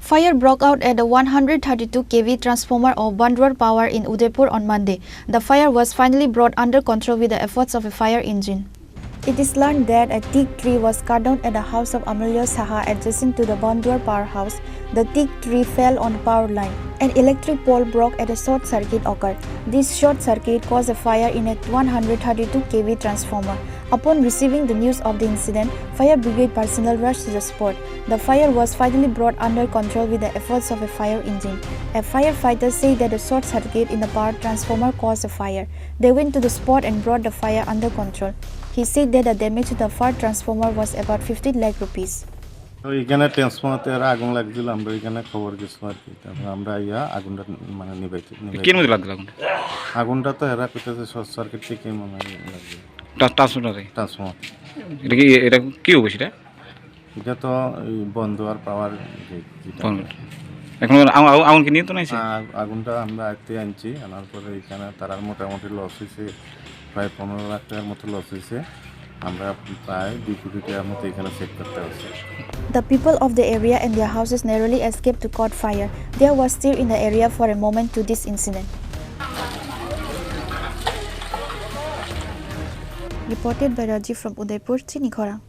Fire broke out at the 132 kV transformer of Bandhuar Power in Udaipur on Monday. The fire was finally brought under control with the efforts of a fire engine. It is learned that a teak tree was cut down at the house of Amulya Saha adjacent to the Bandhuar Power house. The teak tree fell on the power line. An electric pole broke and a short circuit occurred. This short circuit caused a fire in a 132 kV transformer. Upon receiving the news of the incident, fire brigade personnel rushed to the spot. The fire was finally brought under control with the efforts of a fire engine. A firefighter said that a short circuit in the power transformer caused the fire. They went to the spot and brought the fire under control. He said that the damage to the power transformer was about 15 lakh rupees. এখানে ট্রান্সফরমারতে আগুন লাগছিল আমরা এখানে খবর গেছিল আর কি তারপর আমরা ইয়া আগুনটা মানে নিভাইতে কি মধ্যে লাগলো আগুনটা তো এরা কইতেছে শর্ট সার্কিট থেকে মানে লাগছে ট্রান্সফরমার এটা কি হবে সেটা এটা তো বন্ধুয়ার পাওয়ার এখন আগুন কি নিয়ন্ত্রণ আছে আগুনটা আমরা আইতে আনছি আনার পরে এখানে তার মোটামুটি লস হয়েছে প্রায় 15 লাখ টাকার মতো লস হয়েছে আমরা প্রায় 2 কোটি টাকার মতো এখানে সেভ করতে হচ্ছে The people of the area and their houses narrowly escaped to caught fire. There was stir in the area for a moment to this incident. Reported by Rajiv from Udaipur, Chini, Khorang.